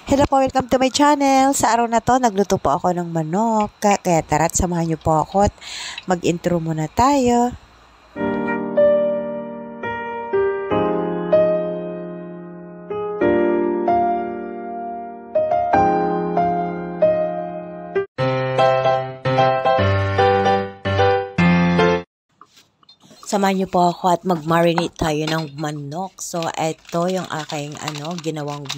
Hello po, welcome to my channel. Sa araw na to, nagluto po ako ng manok. Kaya tara't samahan niyo po ako at mag-intro muna tayo. Samahan niyo po ako at mag-marinate tayo ng manok. So, ito yung aking ginawang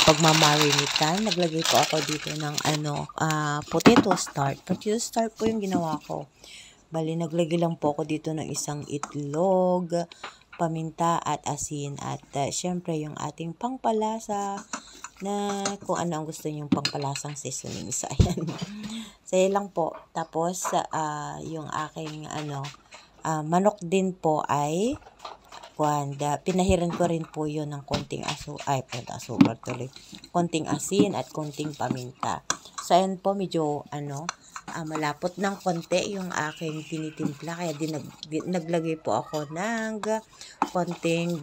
pagmamarinate. Naglagay po ako dito ng potato starch. Potato starch po yung ginawa ko. Bali, naglagay lang po ako dito ng isang itlog, paminta at asin. At syempre yung ating pangpalasa na kung ano ang gusto niyong pangpalasang seasoning. So, ayan. So, ayan lang po. Tapos, yung aking manok din po ay pinahiran ko rin po yun ng konting konting asin at konting paminta. So, ayan po, medyo malapot ng konti yung aking tinitimpla. Kaya naglagay po ako ng konting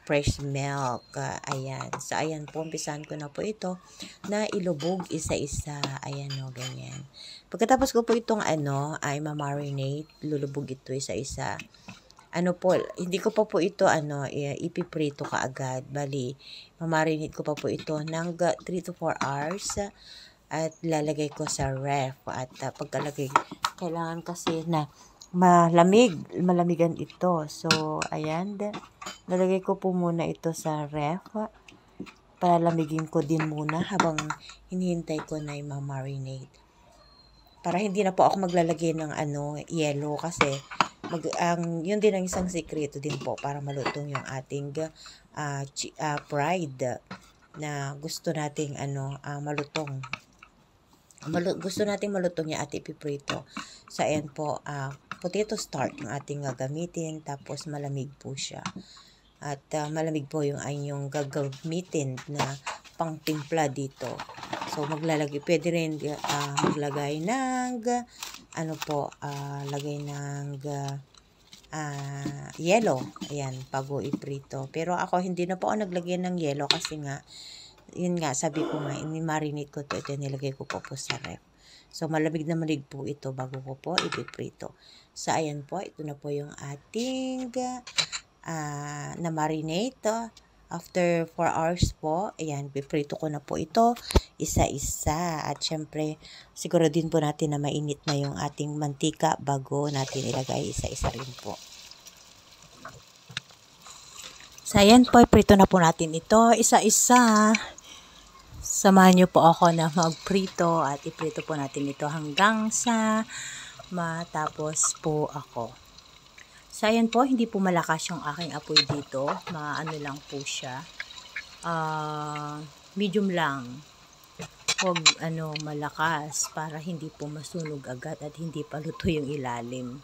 fresh milk. Ayan. So, ayan po, umpisahan ko na po ito na ilubog isa-isa. Ayan o, ganyan. Pagkatapos ko po itong ay ma-marinate, lulubog ito isa-isa. Hindi ko pa po ito ipiprito kaagad. Bali, ma-marinate ko pa po ito ng 3 to 4 hours at lalagay ko sa ref. At pagkalagay, kailangan kasi na malamigan ito. So, ayan, lalagay ko po muna ito sa ref. Palamigin ko din muna habang hinihintay ko na ma-marinate. Para hindi na po ako maglalagay ng yellow kasi yun din ang isang sikreto din po para malutong yung ating fried na gusto nating malutong. Gusto nating malutong yung ating piprito. So, ayan po, potato starch yung ating gagamitin, tapos malamig po siya. At malamig po yung inyong gagamitin na pangtimpla dito. So, pwede rin maglagay ng lagay ng yellow. Ayan, bago iprito. Pero ako, hindi na po ako naglagay ng yellow kasi nga, yun nga, sabi ko nga, ini-marinate ko to. Ito nilagay ko po sa ref. So, malamig na malig po ito bago ko po ipiprito. So, ayan po, ito na po yung ating na marinate. After 4 hours po, ayan, piprito ko na po ito isa-isa. At syempre, siguro din po natin na mainit na yung ating mantika bago natin ilagay isa-isa rin po. So, ayan po, iprito na po natin ito isa-isa. Samahan niyo po ako na magprito at iprito po natin ito hanggang sa matapos po ako. So, ayan po, hindi po malakas yung aking apoy dito. Lang po siya. Medium lang. Huwag malakas para hindi po masunog agad at hindi pa luto yung ilalim.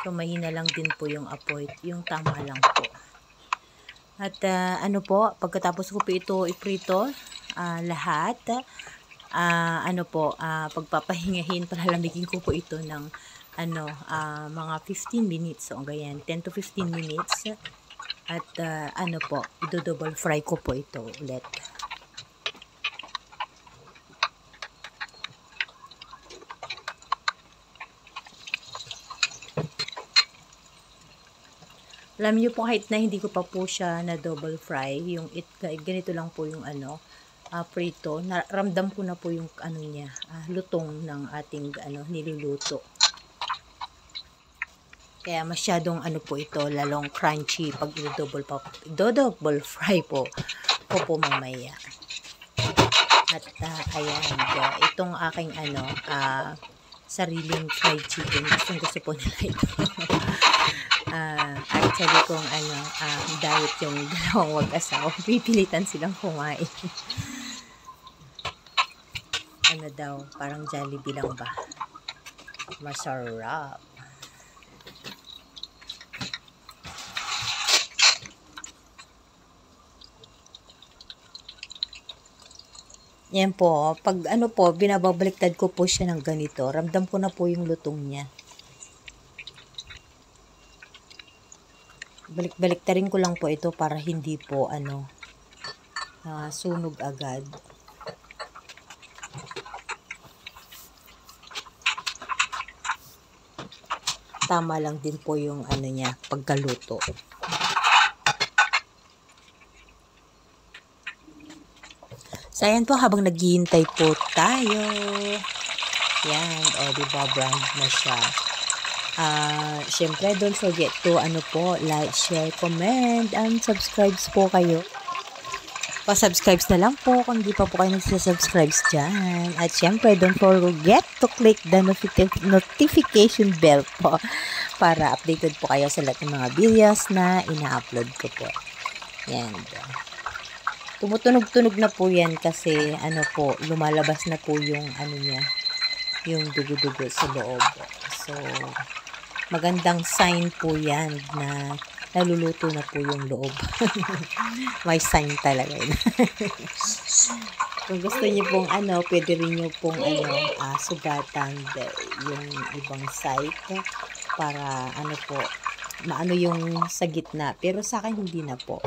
So, mahina lang din po yung apoy. Yung tama lang po. At pagkatapos ko po ito iprito, lahat, pagpapahingahin, palalamigin ko po ito ng mga 15 minutes. So, ganyan, 10 to 15 minutes. At i-double fry ko po ito ulit. Alam niyo po, kahit na hindi ko pa po siya na double fry, yung ganito lang po yung prito, ramdam ko na po yung lutong ng ating niluluto. Kaya masyadong po ito, lalong crunchy pag i-double fry po mamaya. At ayan, itong aking sariling fried chicken, gusto po nila ito. Actually kung diet yung dalawang wag-asawa, pipilitan silang kumain. Parang Jollibee lang ba? Masarap. Yan po, pag binababaliktad ko po siya ng ganito, ramdam ko na po yung lutong niya. Balik-baliktarin ko lang po ito para hindi po sunog agad. Tama lang din po yung niya, pagkaluto. So, ayan po, habang naghihintay po tayo. Yan, diba, brown na siya. Syempre, don't forget to, like, share, comment, and subscribe po kayo. Pa-subscribe na lang po kung hindi pa po kayo nagsasubscribe dyan. At syempre, don't forget to click the notification bell po para updated po kayo sa lahat ng mga videos na ina-upload ko po. Yan. Tumutunog-tunog na po yan kasi lumalabas na po yung niya, yung dugo-dugo sa loob. So, magandang sign po yan na naluluto na po yung loob. May sign talaga yun. Kung gusto niyo pong pwede rin niyo pong sugatan yung ibang site para maano yung sa gitna. Pero sa akin hindi na po.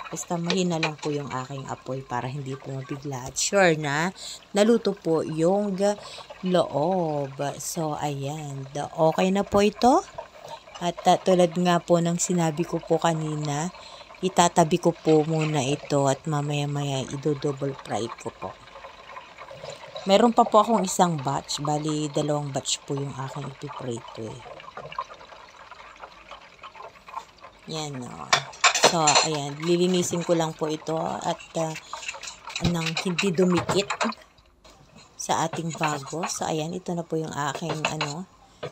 Basta mahina lang po yung aking apoy para hindi po mabigla. At sure na naluto po yung loob. So, ayan. Okay na po ito. At tulad nga po ng sinabi ko po kanina, itatabi ko po muna ito at mamaya-maya i-double fry ko po. Meron pa po akong isang batch, bali 2 batch po yung aking ipiprito eh. Yan o. So, ayan, lilinisin ko lang po ito at nang hindi dumikit sa ating bago. So, ayan, ito na po yung aking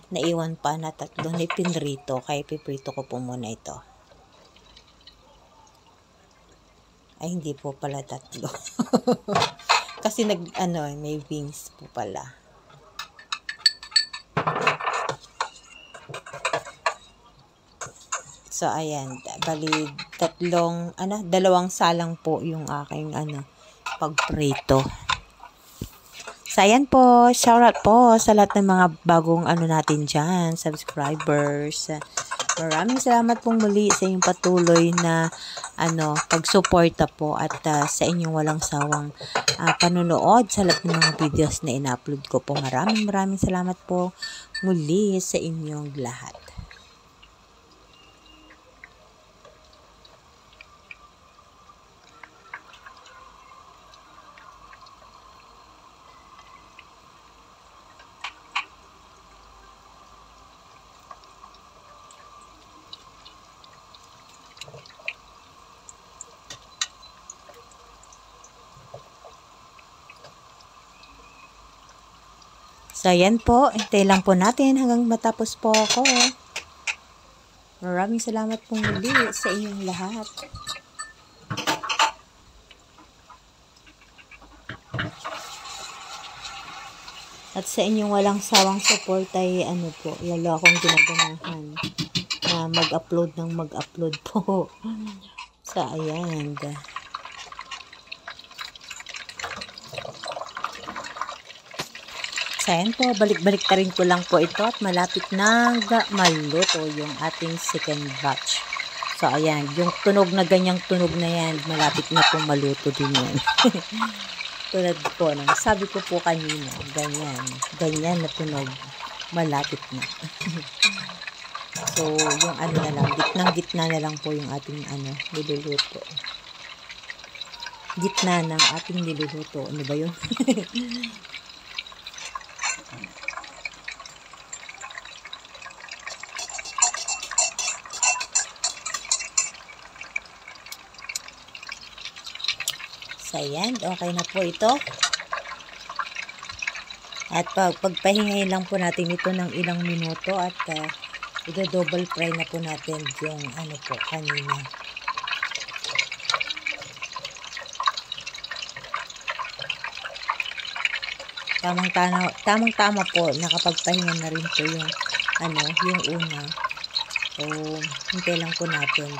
naiwan pa na 3 na pinrito. Kaya piprito ko po muna ito. Ay, hindi po pala 3. Kasi may wings po pala. So, ayan. Bali, 2 salang po yung aking pagprito. So, ayan po, shoutout po sa lahat ng mga bagong natin dyan, subscribers. Maraming salamat pong muli sa inyong patuloy na pagsuporta po at sa inyong walang sawang panunood sa lahat ng mga videos na ina-upload ko po. Maraming salamat po muli sa inyong lahat. So, ayan po. Hintay lang po natin hanggang matapos po ako. Maraming salamat po muli sa inyong lahat. At sa inyong walang sawang support ay lalo akong ginaganahan na mag-upload po. So, ayan. So, ayan po, balik-baliktarin ko lang po ito at malapit na maluto yung ating second batch. So, ayan, yung tunog na ganyang tunog na yan, malapit na po maluto din yan. Tulad po, sabi ko po kanina, ganyan na tunog, malapit na. So, yung na lang, gitnang-gitna na lang po yung ating niluluto. Gitna ng ating niluluto. Ano ba yun? Ayan, okay na po ito. At pagpahingayin lang po natin ito ng ilang minuto at i-double fry na po natin yung po kanina. Tamang-tama po, nakapagpahinga na rin po yung yung una. So, hintay lang po natin.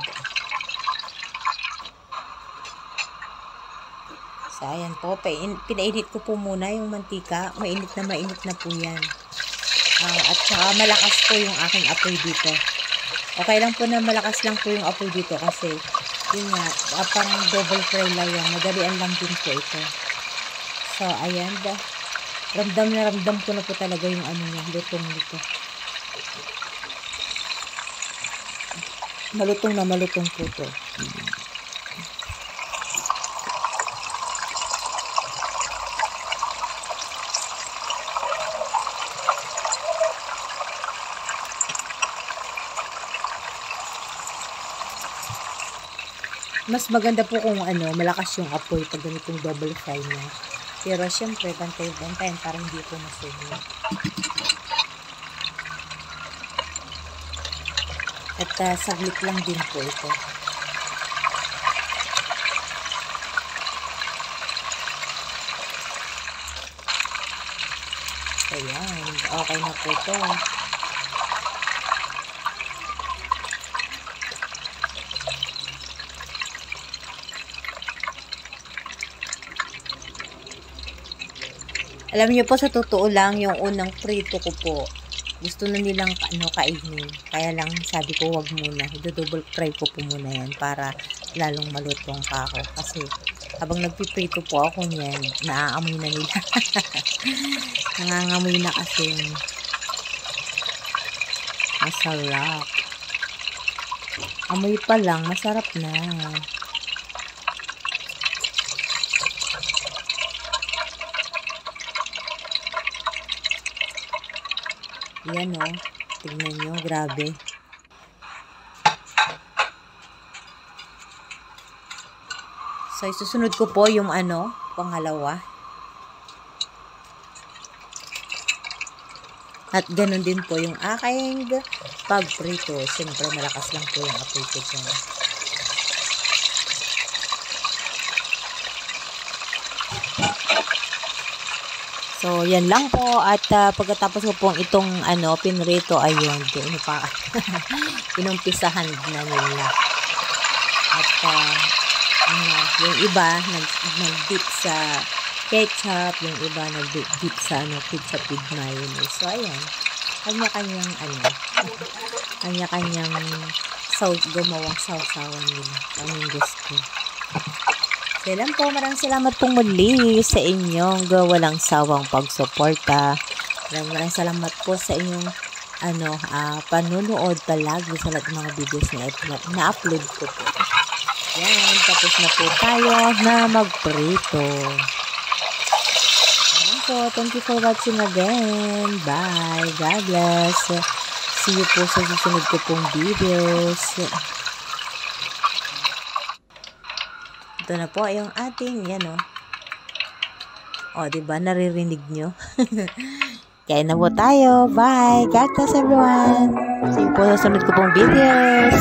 So, ayan po. Pinainit ko po muna yung mantika. Mainit na po yan. At saka malakas po yung aking apoy dito. Okay lang po na malakas lang po yung apoy dito kasi yun nga, pang double fry lang yan. Madalian lang din po ito. So, ayan. Ramdam na ramdam ko na po talaga yung ano niya, lutong nito. Malutong na malutong po ito. Mas maganda po kung ano, malakas yung apoy pag ganitong double fry na. Pero syempre, bantay-bantayan para hindi po masunog. At saglit lang din po ito. Ayan, okay na po ito. Alam niyo po, sa totoo lang, yung unang prito ko po, gusto na nilang kainin. Kaya lang sabi ko, wag muna. I-double fry ko po muna yan para lalong malutong pa ako. Kasi habang nagpiprito po ako niyan, naaamoy na nila. Nangangamoy na kasi. Masarap. Amoy pa lang, masarap na. Yan o. Tignan nyo. Grabe. So, isusunod ko po yung pangalawa. At ganun din po yung aking pagprito. Siyempre, malakas lang po yung apoy ko dyan. So, yan lang po. At pagkatapos ko pong itong pinrito, ayun, inumpisahan na nila. At yung iba, nag-dip sa ketchup, yung iba nag-dip sa ketchup with mayonnaise. So, ayan. Kanya-kanyang kanya-kanyang gumawang sausawan nila. Kaming gusto. Kaya lang po, maraming salamat pong muli sa inyong walang sawang pagsuporta. Maraming salamat po sa inyong panunood palagi sa lahat ng mga videos na-upload ko po. Yan, tapos na po tayo na magprito. Ayan po, thank you for watching again. Bye, God bless. See you po sa susunod ko pong videos. Ito na po yung ating, yan o. O, diba? Naririnig nyo? Kaya na po tayo. Bye! God bless everyone! See you po sa sunod ko pong videos.